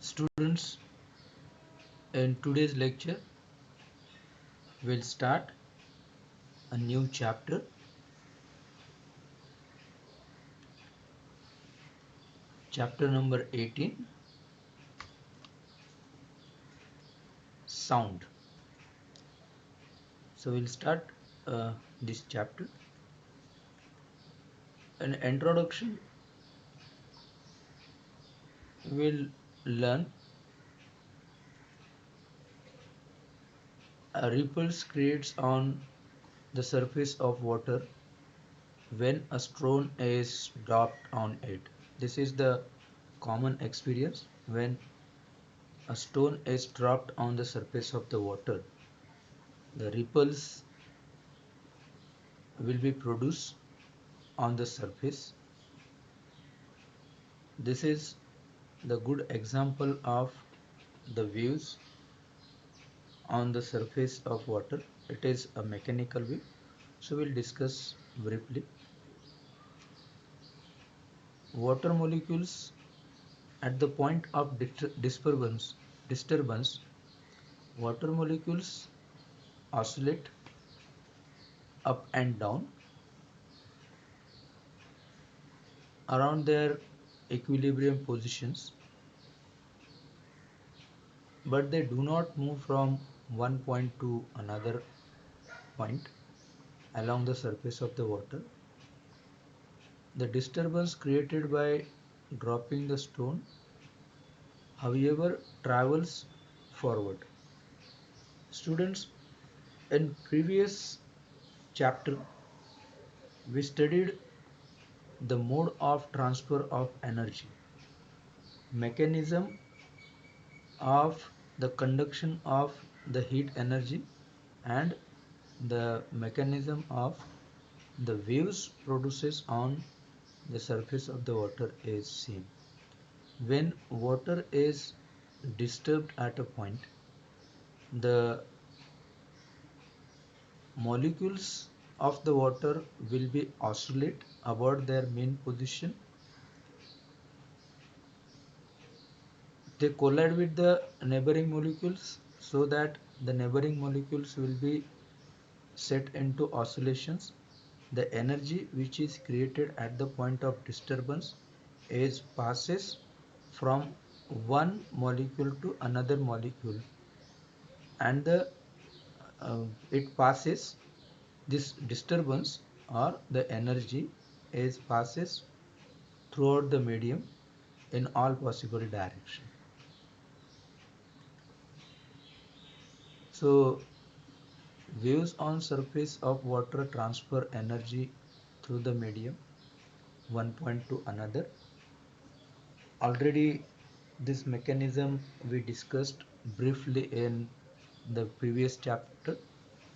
Students, in today's lecture, we'll start a new chapter. Chapter number 18, Sound. So we'll start this chapter. An introduction, we'll learn ripples creates on the surface of water when a stone is dropped on it. This is the common experience when a stone is dropped on the surface of the water. The ripples will be produced on the surface. This is the good example of the waves on the surface of water. It is a mechanical wave. So we'll discuss briefly. Water molecules at the point of disturbance, water molecules oscillate up and down around their equilibrium positions, but they do not move from one point to another point along the surface of the water. The disturbance created by dropping the stone, however, travels forward. Students, in previous chapter, we studied the mode of transfer of energy, mechanism of the conduction of the heat energy, and the mechanism of the waves produces on the surface of the water is seen. When water is disturbed at a point, the molecules of the water will be oscillate about their main position. They collide with the neighboring molecules so that the neighboring molecules will be set into oscillations. The energy which is created at the point of disturbance is passes from one molecule to another molecule, and it passes, this disturbance or the energy is passes throughout the medium in all possible direction. So waves on surface of water transfer energy through the medium one point to another. Already this mechanism we discussed briefly in the previous chapter,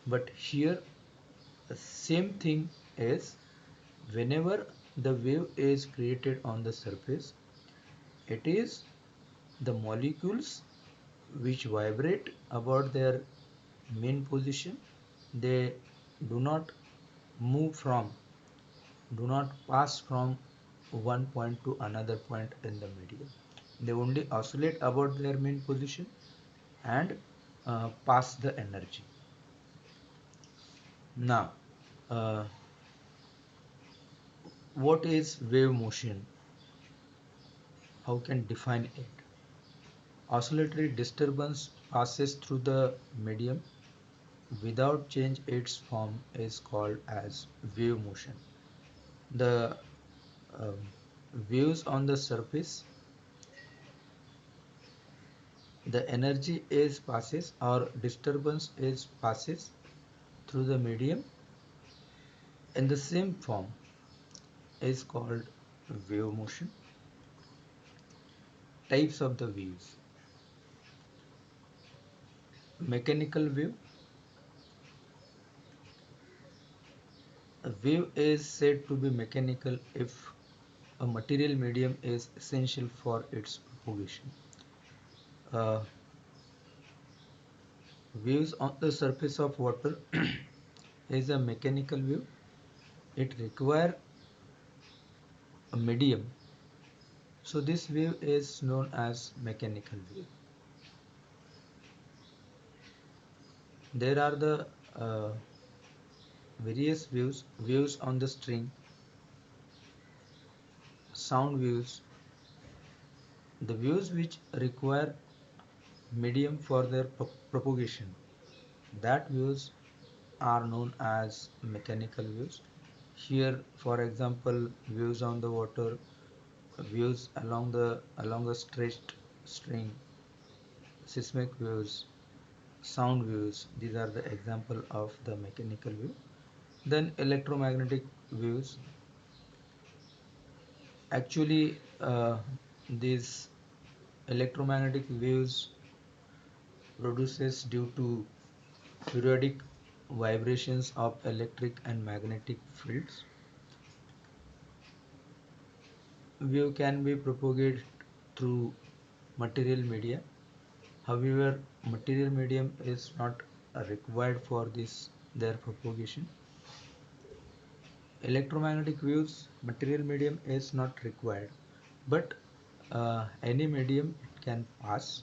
but here the same thing is, whenever the wave is created on the surface, it is the molecules which vibrate about their main position. They do not move from, do not pass from one point to another point in the medium. They only oscillate about their main position and pass the energy. Now, uh, what is wave motion? How can define it? Oscillatory disturbance passes through the medium without change its form is called as wave motion. The um, waves on the surface, the energy is passes or disturbance is passes through the medium in the same form is called wave motion. Types of the waves: mechanical wave. A wave is said to be mechanical if a material medium is essential for its propagation. Uh, Waves on the surface of water is a mechanical wave. It requires a medium So this wave is known as mechanical wave. There are the various waves on the string, sound waves, the waves which require medium for their propagation. That waves are known as mechanical waves. Here, for example, waves on the water, waves along a stretched string, seismic waves, sound waves. These are the example of the mechanical wave. Then electromagnetic waves. Actually, these electromagnetic waves produces due to periodic vibrations of electric and magnetic fields. Wave can be propagated through material media. However, material medium is not required for this their propagation. Electromagnetic waves, material medium is not required, but any medium it can pass.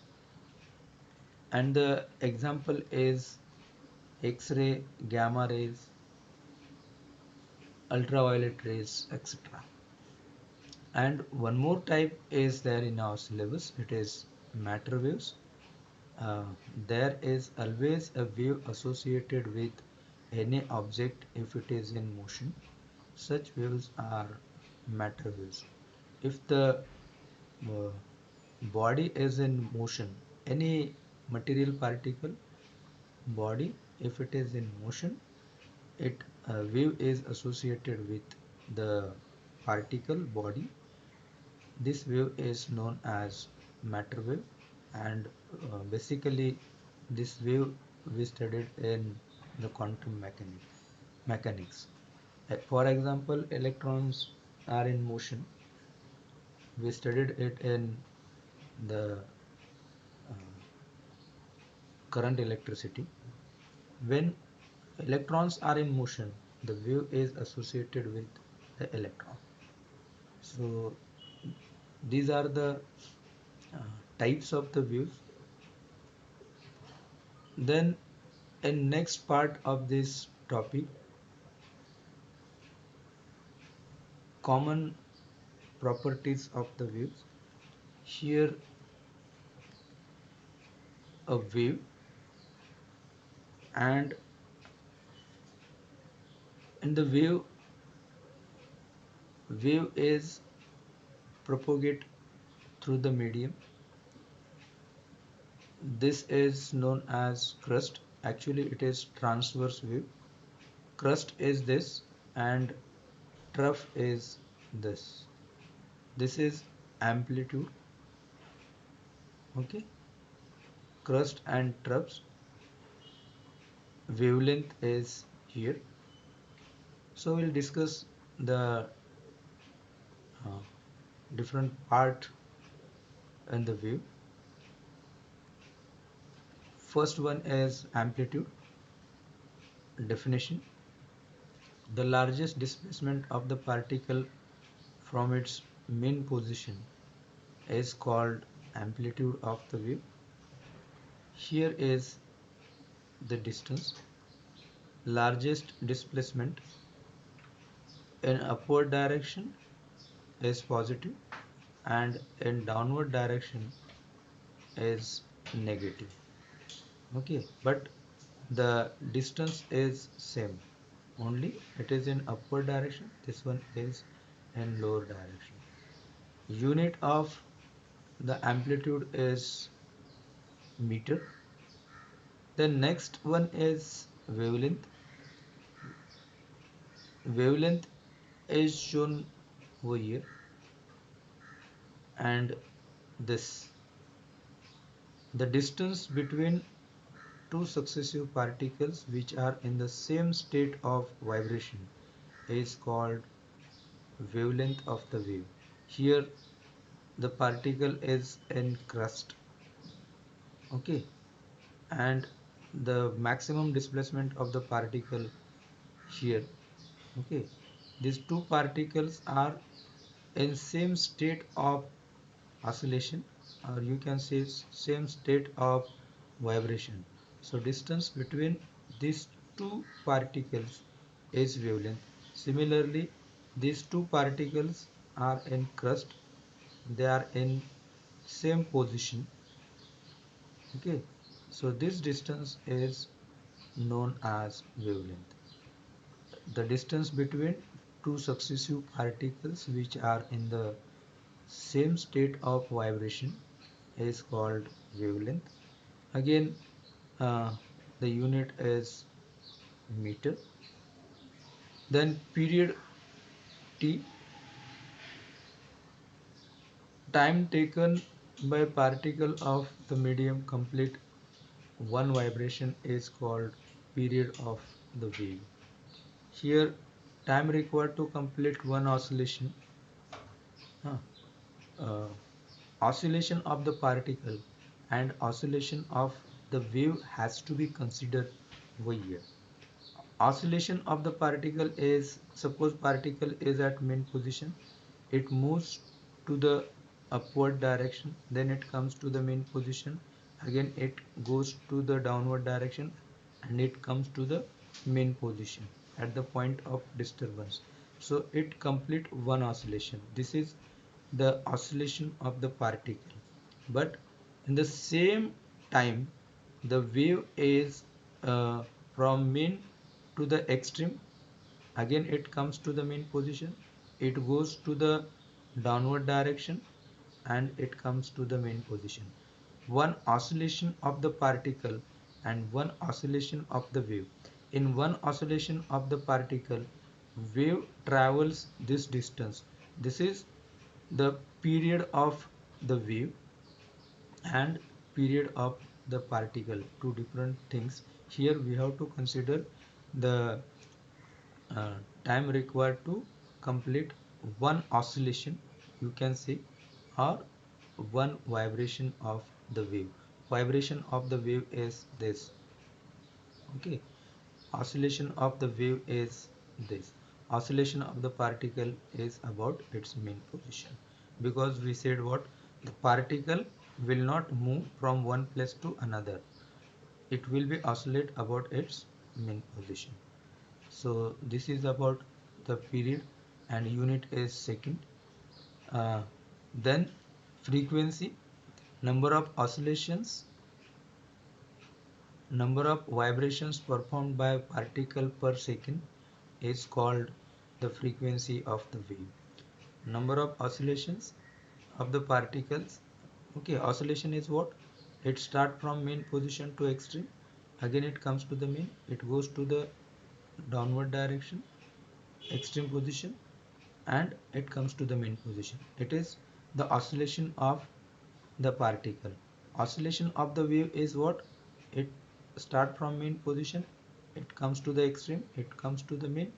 And the example is X-ray, gamma rays, ultraviolet rays, etc. And one more type is there in our syllabus. It is matter waves. Uh, there is always a wave associated with any object if it is in motion. Such waves are matter waves. If the uh, body is in motion, any material particle body, if it is in motion, it wave is associated with the particle body. This wave is known as matter wave, and basically this wave we studied in the quantum mechanics. For example, electrons are in motion. We studied it in the uh, current electricity. When electrons are in motion, the wave is associated with the electron. So these are the uh, types of the waves. Then in next part of this topic, common properties of the waves. Here a wave, and in the wave is propagate through the medium. This is known as crust. Actually it is transverse wave. Crust is this and trough is this. This is amplitude. Okay, crust and troughs. Wavelength is here. So we'll discuss the uh, different part in the wave. First one is amplitude. Definition: the largest displacement of the particle from its mean position is called amplitude of the wave. Here is the distance. Largest displacement in upward direction is positive and in downward direction is negative. Okay, but the distance is same, only it is in upward direction, this one is in lower direction. Unit of the amplitude is meter. The next one is wavelength. Wavelength is shown over here, and this, the distance between two successive particles which are in the same state of vibration is called wavelength of the wave. Here the particle is in crust, okay, and the maximum displacement of the particle here, okay. These two particles are in same state of oscillation, or you can say same state of vibration. So distance between these two particles is wavelength. Similarly, these two particles are in crust, they are in same position. Okay, so this distance is known as wavelength. The distance between two successive particles which are in the same state of vibration is called wavelength. Again, the unit is meter. Then period t, time taken by particle of the medium complete one vibration is called period of the wave. Here, time required to complete one oscillation, uh, uh, oscillation of the particle and oscillation of the wave has to be considered over here. Oscillation of the particle is, suppose particle is at mean position, it moves to the upward direction, then it comes to the mean position, again it goes to the downward direction, and it comes to the mean position at the point of disturbance. So it complete one oscillation. This is the oscillation of the particle. But in the same time, the wave is from mean to the extreme, again it comes to the mean position, it goes to the downward direction, and it comes to the mean position. One oscillation of the particle and one oscillation of the wave. In one oscillation of the particle, wave travels this distance. This is the period of the wave and period of the particle, two different things. Here we have to consider the uh, time required to complete one oscillation, you can say, or one vibration of the wave. Vibration of the wave is this. Okay, oscillation of the wave is this. Oscillation of the particle is about its mean position, because we said what, the particle will not move from one place to another, it will be oscillate about its mean position. So this is about the period, and unit is second. Then frequency, number of oscillations, number of vibrations performed by a particle per second is called the frequency of the wave. Number of oscillations of the particles. Okay, oscillation is what, it start from mean position to extreme, again it comes to the mean, it goes to the downward direction, extreme position, and it comes to the mean position. It is the oscillation of the particle. Oscillation of the wave is what, it start from mean position, it comes to the extreme, it comes to the mean,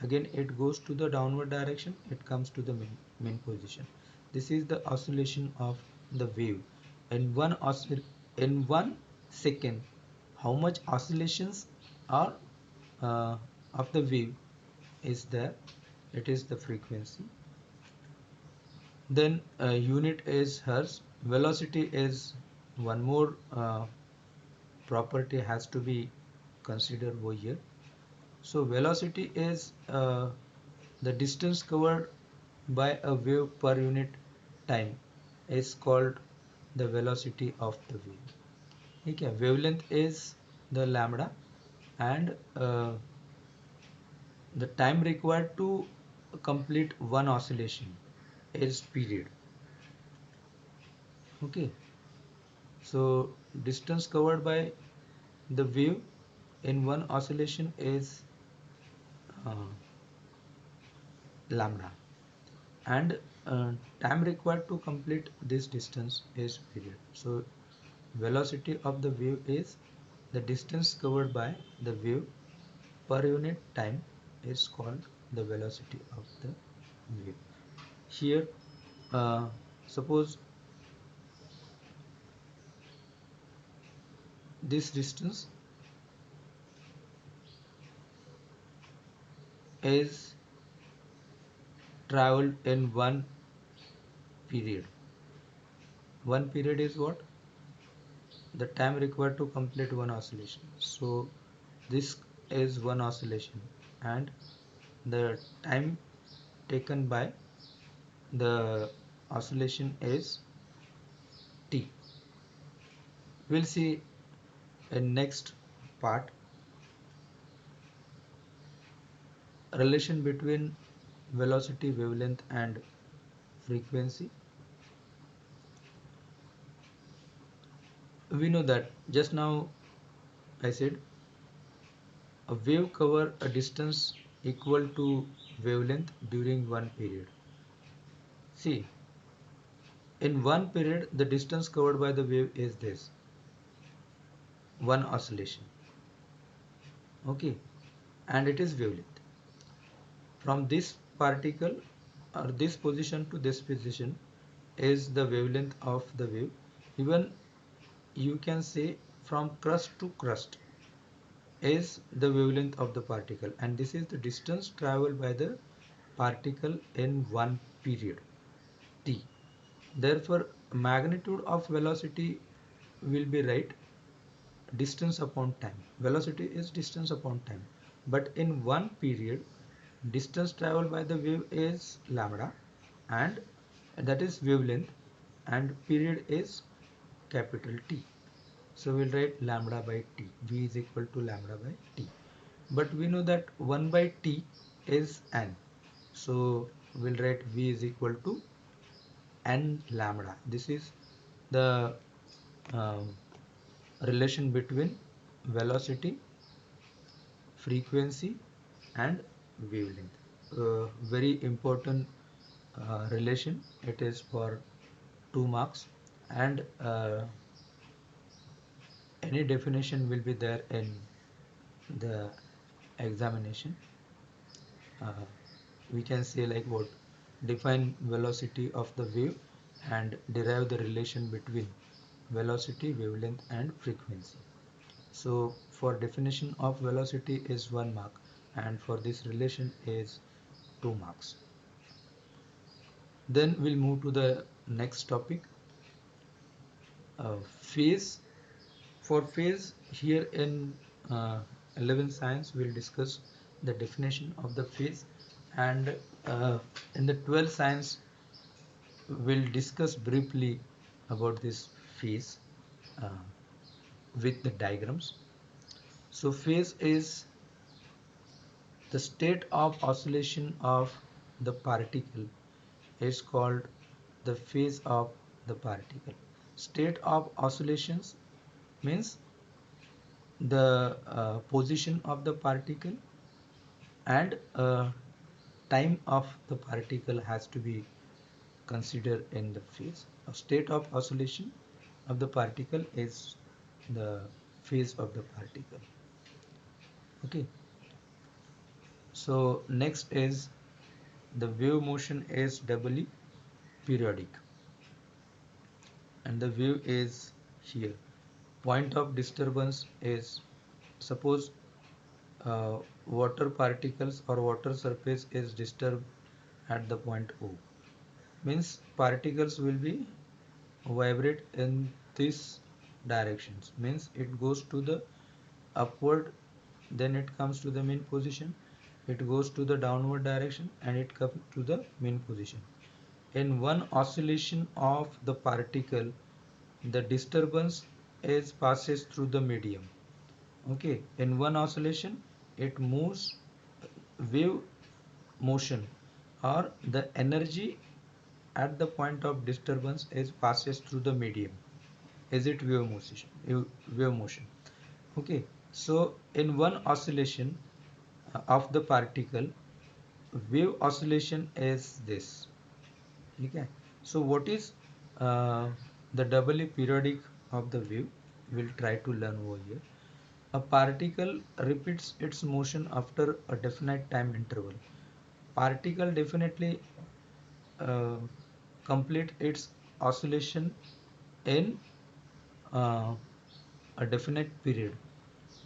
again it goes to the downward direction, it comes to the mean position. This is the oscillation of the wave. In one second, how much oscillations are of the wave is there, it is the frequency. Then unit is hertz. Velocity is one more property has to be considered over here. So velocity is the distance covered by a wave per unit time is called the velocity of the wave. Okay, wavelength is the lambda, and the time required to complete one oscillation is period. Okay, so distance covered by the wave in one oscillation is uh, lambda, and time required to complete this distance is period. So velocity of the wave is the distance covered by the wave per unit time is called the velocity of the wave. Here, uh, suppose this distance is traveled in one period. One period is what? The time required to complete one oscillation. So this is one oscillation, and the time taken by the oscillation is t. We'll see in next part relation between velocity, wavelength and frequency. We know that just now I said a wave cover a distance equal to wavelength during one period. See, in one period the distance covered by the wave is this, one oscillation. Okay, and it is wavelength. From this particle or this position to this position is the wavelength of the wave. Even you can say from crust to crust is the wavelength of the particle, and this is the distance traveled by the particle in one period t. Therefore magnitude of velocity will be right distance upon time. Velocity is distance upon time, but in one period distance traveled by the wave is lambda, and that is wavelength, and period is capital T. So we'll write lambda by t. V is equal to lambda by t. But we know that 1 by t is n. So we'll write V is equal to n lambda. This is the um, relation between velocity, frequency and wavelength. Very important relation. It is for 2 marks, and any definition will be there in the examination. uh, we can say like what, define velocity of the wave and derive the relation between velocity, wavelength and frequency. So for definition of velocity is 1 mark, and for this relation is 2 marks. Then we'll move to the next topic, phase. For phase, here in 11th science we'll discuss the definition of the phase, and in the 12th science we'll discuss briefly about this phase uh, with the diagrams. So phase is the state of oscillation of the particle is called the phase of the particle. State of oscillations means the position of the particle, and time of the particle has to be considered in the phase. A state of oscillation of the particle is the phase of the particle. Okay, so next is the wave motion is doubly periodic, and the wave is here. Point of disturbance is, suppose water particles or water surface is disturbed at the point O, means particles will be vibrate in this directions, means it goes to the upward, then it comes to the mean position, it goes to the downward direction, and it comes to the mean position. In one oscillation of the particle, the disturbance is passes through the medium. Okay, in one oscillation it moves, wave motion or the energy at the point of disturbance is passes through the medium. Is it wave motion? Wave motion. Okay, so in one oscillation of the particle, wave oscillation is this. Okay, so what is uh, the doubly periodic of the wave? We'll try to learn over here. A particle repeats its motion after a definite time interval. Particle definitely uh, complete its oscillation in uh, a definite period.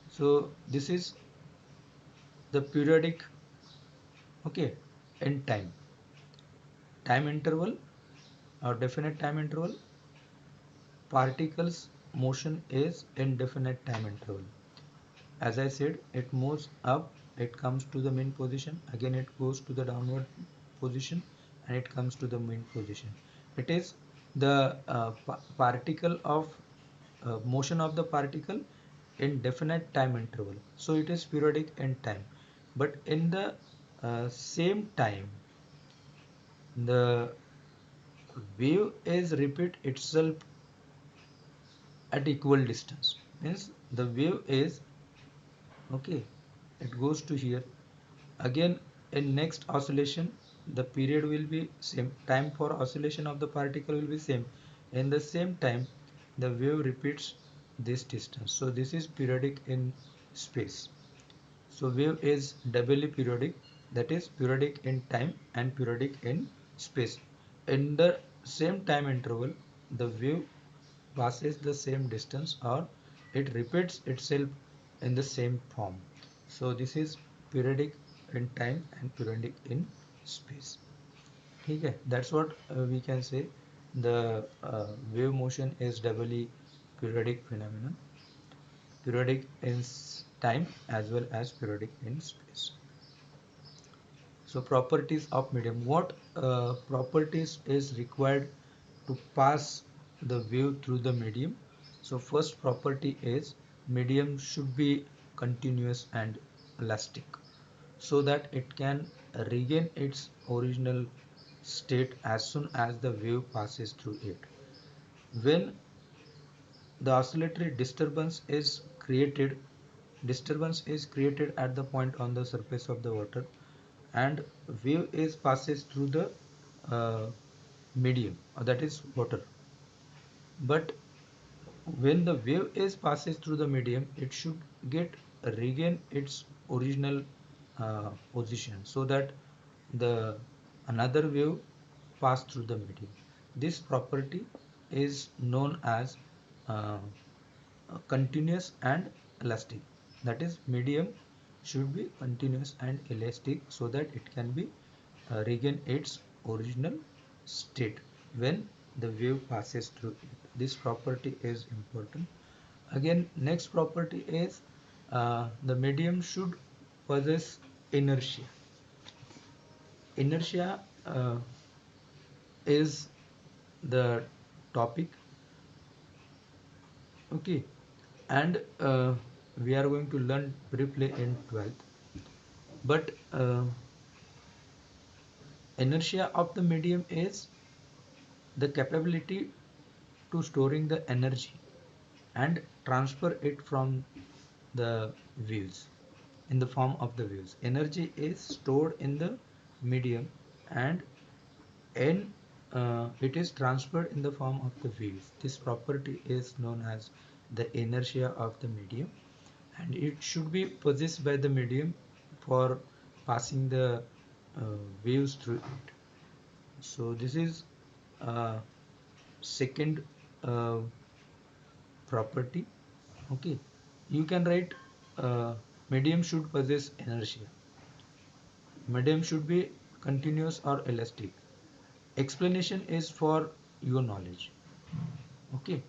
So this is the periodic, okay, in time interval or definite time interval. particles motion is indefinite time interval. As I said, it moves up, it comes to the mean position, again it goes to the downward position, and it comes to the mean position. It is the particle of motion of the particle in definite time interval. So it is periodic in time. But in the same time, the wave is repeat itself at equal distance. Means the wave is okay, it goes to here. Again, in next oscillation, the period will be same. Time for oscillation of the particle will be same. In the same time, the wave repeats this distance. So this is periodic in space. So wave is doubly periodic, that is periodic in time and periodic in space. In the same time interval, the wave passes the same distance or it repeats itself in the same form. So this is periodic in time and periodic in space. Okay, that's what we can say. The wave motion is doubly periodic phenomenon, periodic in time as well as periodic in space. So properties of medium. What properties is required to pass the wave through the medium? So first property is medium should be continuous and elastic so that it can regain its original state as soon as the wave passes through it. When the oscillatory disturbance is created at the point on the surface of the water, and wave is passes through the uh, medium, that is water. But when the wave is passes through the medium, it should get regain its original position so that the another wave pass through the medium. This property is known as uh, continuous and elastic. That is, medium should be continuous and elastic so that it can be regain its original state when the wave passes through it. This property is important. Again, next property is the medium should possess inertia. Inertia is the topic, okay, and we are going to learn briefly in 12th. But inertia of the medium is the capability to storing the energy and transfer it from the waves in the form of the waves. Energy is stored in the medium and in it is transferred in the form of the waves. This property is known as the inertia of the medium, and it should be possessed by the medium for passing the waves through it. So this is second uh, property. Okay, you can write medium should possess inertia. Medium should be continuous or elastic. Explanation is for your knowledge. Okay.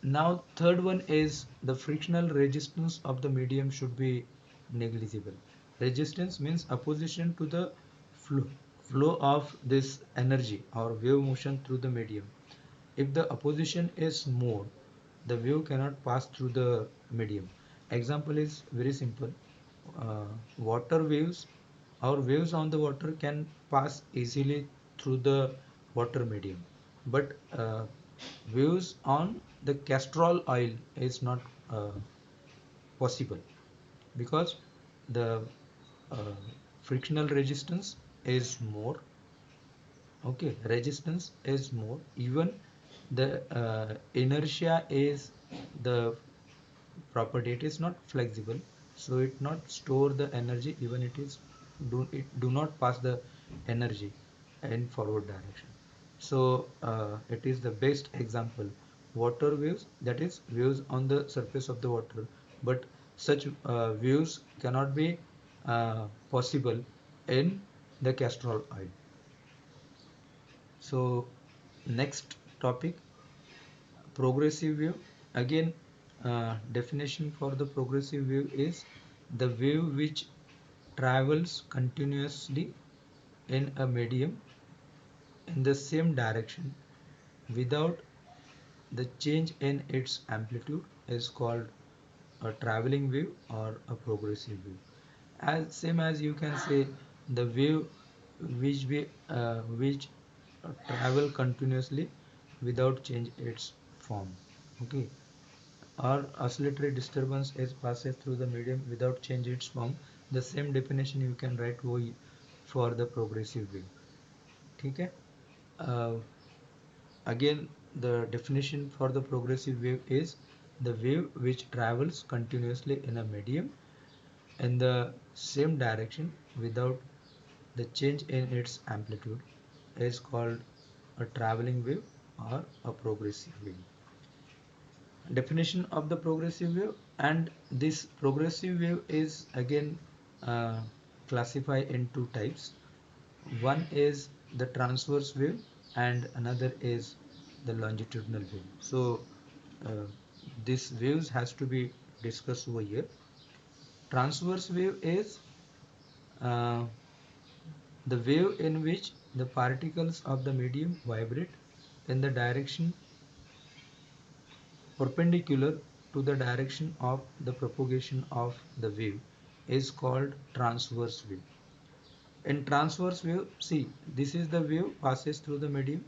Now third one is the frictional resistance of the medium should be negligible. Resistance means opposition to the flow, flow of this energy or wave motion through the medium. If the opposition is more, the wave cannot pass through the medium. Example is very simple. Water waves or waves on the water can pass easily through the water medium, but waves on the castor oil is not possible because the uh, frictional resistance is more. Okay, resistance is more. Even the inertia is the property. It is not flexible, so it not store the energy. Even it do not pass the energy in forward direction. So it is the best example. Water waves, that is waves on the surface of the water, but such waves cannot be possible in the castor oil. So next topic, Progressive wave, again, definition for the progressive wave is the wave which travels continuously in a medium in the same direction without the change in its amplitude is called a traveling wave or a progressive wave. As same as you can say the wave which travel continuously without change its form. Okay, or oscillatory disturbance is passes through the medium without change its form. The same definition you can write for the progressive wave. Okay. uh, Again, the definition for the progressive wave is the wave which travels continuously in a medium in the same direction without the change in its amplitude is called a traveling wave or a progressive wave. Definition of the progressive wave, and this progressive wave is again uh, classified in two types. One is the transverse wave and another is the longitudinal wave. So uh, this waves has to be discussed over here. Transverse wave is uh, the wave in which the particles of the medium vibrate in the direction perpendicular to the direction of the propagation of the wave is called transverse wave. In transverse wave, see, this is the wave passes through the medium.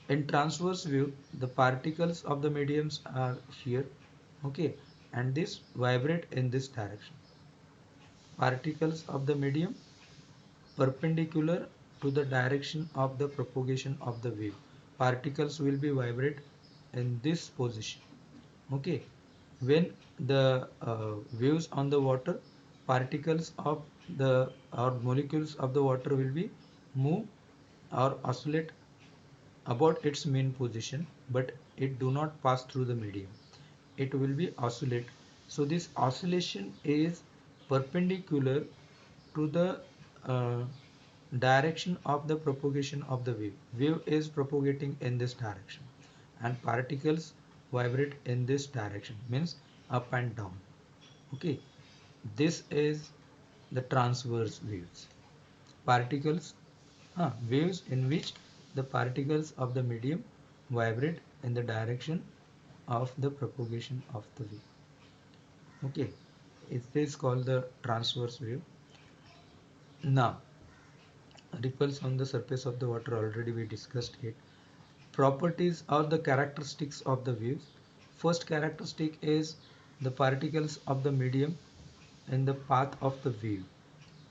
In transverse wave, the particles of the mediums are here, okay, and this vibrate in this direction. Particles of the medium perpendicular to the direction of the propagation of the wave. Particles will be vibrate in this position. Okay, when the waves on the water, particles of the or molecules of the water will be move or oscillate about its mean position, but it do not pass through the medium. It will be oscillate. So this oscillation is perpendicular to the uh, direction of the propagation of the wave. Wave is propagating in this direction and particles vibrate in this direction, means up and down. Okay, this is the transverse waves. Particles, waves in which the particles of the medium vibrate in the direction of the propagation of the wave. Okay, it is called the transverse wave. Now, ripples on the surface of the water, already we discussed it. Properties or the characteristics of the waves. First characteristic is the particles of the medium in the path of the wave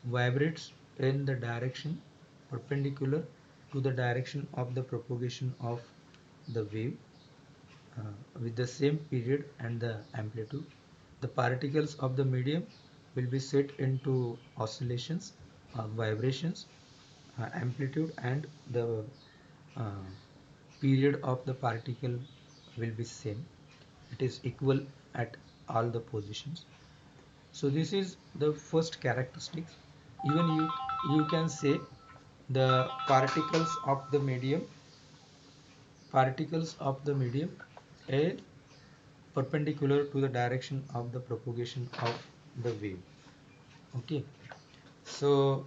vibrates in the direction perpendicular to the direction of the propagation of the wave with the same period and the amplitude. The particles of the medium will be set into oscillations, vibrations, amplitude, and the uh, period of the particle will be same. It is equal at all the positions. So this is the first characteristics. Even you can say the particles of the medium are perpendicular to the direction of the propagation of the wave. Okay, so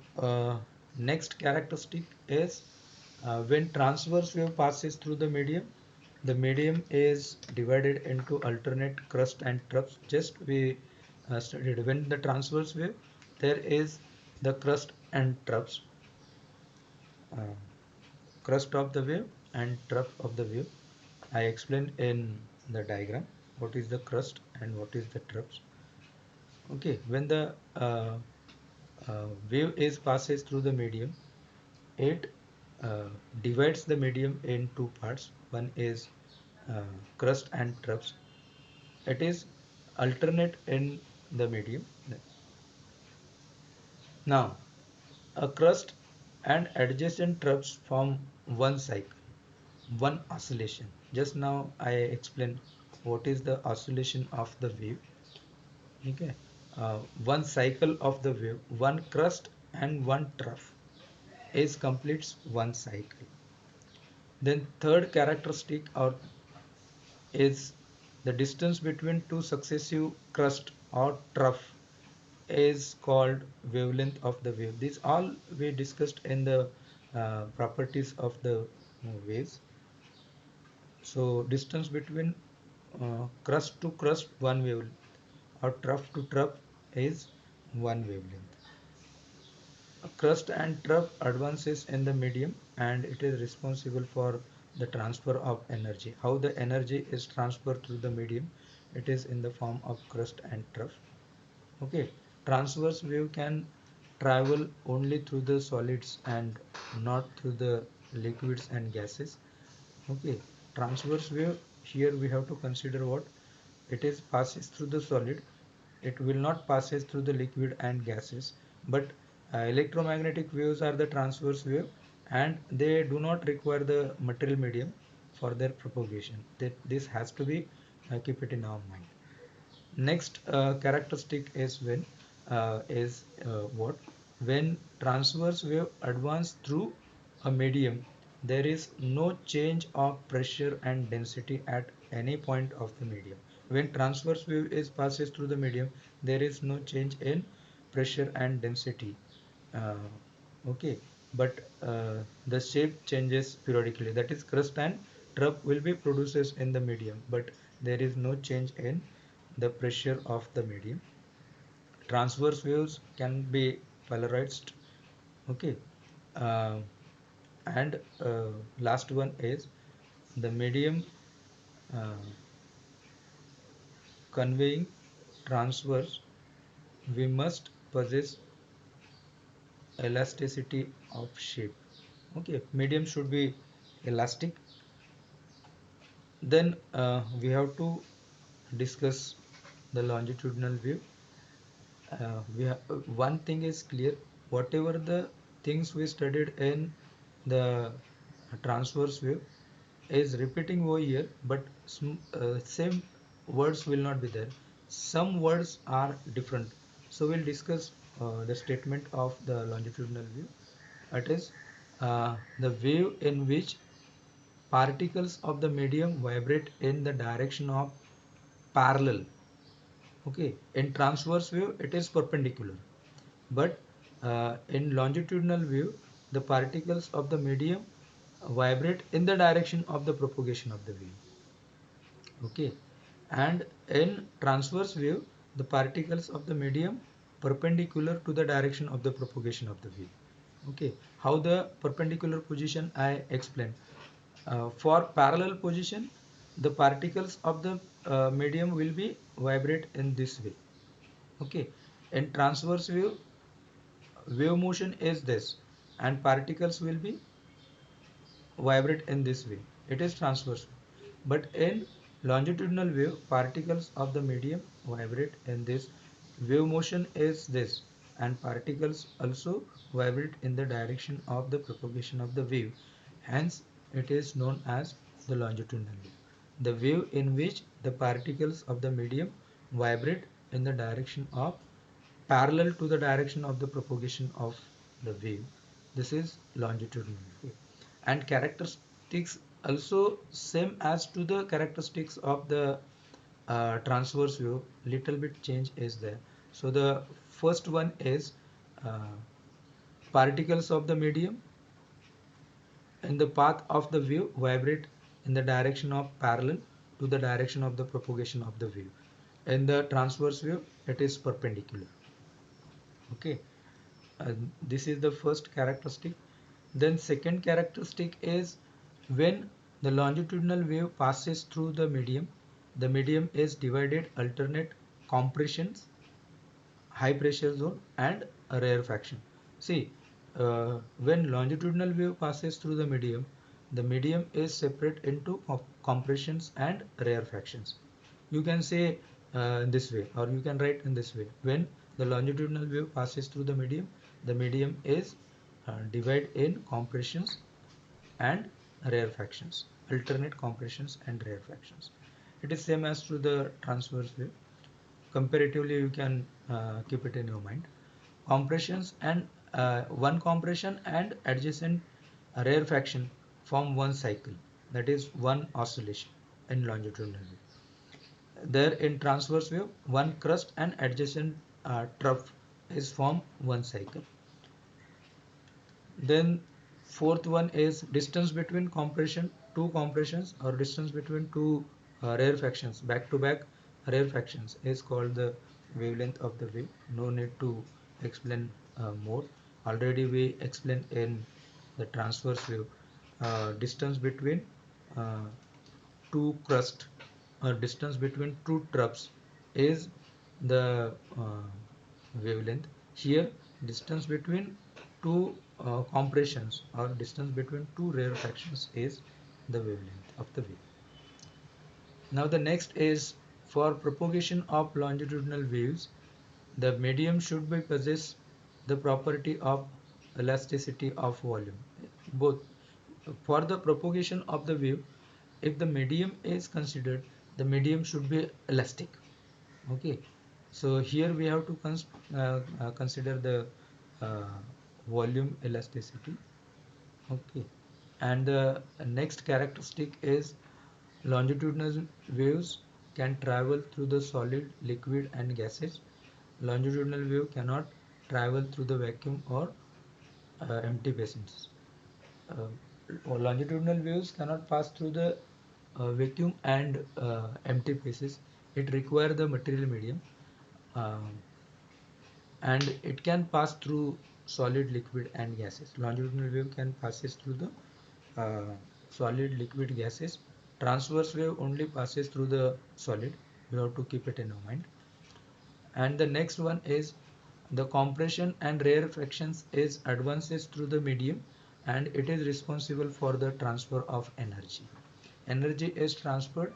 next characteristic is when transverse wave passes through the medium is divided into alternate crust and troughs. Just we studied when the transverse wave, there is the crust and troughs, uh, crust of the wave and trough of the wave. I explained in the diagram what is the crust and what is the troughs. Okay, when the wave is passes through the medium, it uh, divides the medium in two parts. One is crust and troughs. It is alternate in the medium. Now, a crust and adjacent troughs form one cycle, one oscillation. Just now I explained what is the oscillation of the wave. Okay, one cycle of the wave, one crust and one trough is completes one cycle. Then third characteristic or is the distance between two successive crust or trough is called wavelength of the wave. These all we discussed in the properties of the waves. So distance between crust to crust one wavelength, or trough to trough is one wavelength. A crust and trough advances in the medium and it is responsible for the transfer of energy. How the energy is transferred through the medium? It is in the form of crust and trough. Okay, transverse wave can travel only through the solids and not through the liquids and gases. Okay, transverse wave, here we have to consider what it is passes through the solid. It will not passes through the liquid and gases, but electromagnetic waves are the transverse wave and they do not require the material medium for their propagation. This has to be keep it in our mind. Next characteristic is what when transverse wave advance through a medium, there is no change of pressure and density at any point of the medium. When transverse wave is passes through the medium, there is no change in pressure and density. Uh, okay, but the shape changes periodically. That is, crust and trough will be produces in the medium, but there is no change in the pressure of the medium. Transverse waves can be polarized. Okay, uh, and last one is the medium uh, conveying transverse. We must possess elasticity of shape. Okay, medium should be elastic. Then we have to discuss the longitudinal view. One thing is clear: whatever the things we studied in the transverse wave is repeating over here, but same words will not be there. Some words are different. So we'll discuss the statement of the longitudinal view. It is the wave in which particles of the medium vibrate in the direction of parallel. Okay, in transverse wave it is perpendicular, but in longitudinal view the particles of the medium vibrate in the direction of the propagation of the wave. Okay, and in transverse wave the particles of the medium perpendicular to the direction of the propagation of the wave. Okay, how the perpendicular position I explained. For parallel position, the particles of the medium will be vibrate in this way. Okay, in transverse wave motion is this, and particles will be vibrate in this way. It is transverse. But in longitudinal wave, particles of the medium vibrate in this. Wave motion is this, and particles also vibrate in the direction of the propagation of the wave. Hence, it is known as the longitudinal wave. The wave in which the particles of the medium vibrate in the direction of parallel to the direction of the propagation of the wave. This is longitudinal wave. And characteristics also same as to the characteristics of the transverse wave. Little bit change is there. So the first one is uh, particles of the medium in the path of the wave vibrate in the direction of parallel to the direction of the propagation of the wave. In the transverse wave, it is perpendicular. Okay, this is the first characteristic. Then second characteristic is when the longitudinal wave passes through the medium is divided alternate compressions, high pressure zone and a rarefaction. See, when longitudinal wave passes through the medium is separate into compressions and rarefactions. You can say this way, or you can write in this way. When the longitudinal wave passes through the medium is divided in compressions and rarefactions, alternate compressions and rarefactions. It is same as to the transverse wave. Comparatively, you can keep it in your mind. Compressions and one compression and adjacent rarefaction form one cycle, that is one oscillation. in longitudinal view. There in transverse wave, one crust and adjacent trough is formed one cycle. Then fourth one is distance between compression, two compressions, or distance between two rarefactions, back to back rarefactions is called the wavelength of the wave. No need to explain more. Already we explained in the transverse wave, distance between uh, two crust or distance between two troughs is the wavelength. Here distance between two compressions or distance between two rarefactions is the wavelength of the wave. Now the next is, for propagation of longitudinal waves, the medium should be possess the property of elasticity of volume. Both for the propagation of the wave, if the medium is considered, the medium should be elastic. Okay, so here we have to consider the uh, volume elasticity. Okay, and the next characteristic is longitudinal waves can travel through the solid, liquid, and gases. Longitudinal wave cannot travel through the vacuum or empty basins. Longitudinal waves cannot pass through the vacuum and empty spaces. It requires the material medium, um, and it can pass through solid, liquid, and gases. Longitudinal wave can passes through the solid, liquid, gases. Transverse wave only passes through the solid. You have to keep it in mind. And the next one is the compression and rarefactions is advances through the medium, and it is responsible for the transfer of energy. Energy is transferred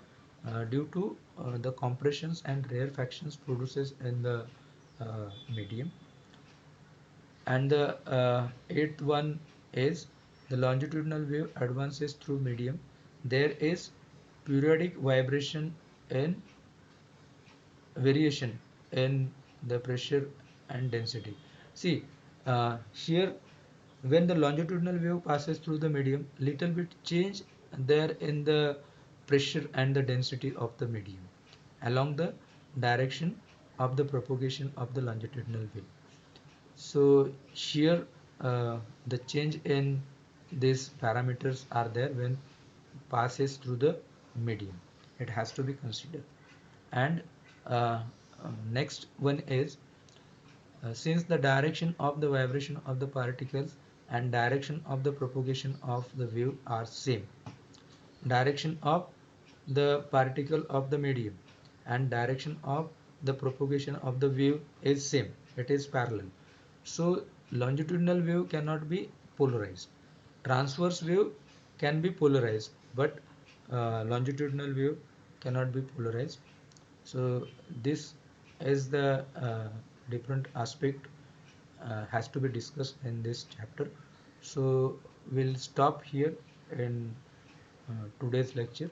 due to the compressions and rarefactions produces in the medium. And the eighth one is the longitudinal wave advances through medium. There is periodic vibration in variation in the pressure and density. See, here when the longitudinal wave passes through the medium, little bit change there in the pressure and the density of the medium along the direction of the propagation of the longitudinal wave. So here the change in these parameters are there when passes through the medium. It has to be considered. And next one is, since the direction of the vibration of the particles and direction of the propagation of the wave are same, direction of the particle of the medium and direction of the propagation of the wave is same, it is parallel, so longitudinal wave cannot be polarized. Transverse wave can be polarized, but longitudinal wave cannot be polarized. So this is the different aspect has to be discussed in this chapter. So we'll stop here in today's lecture.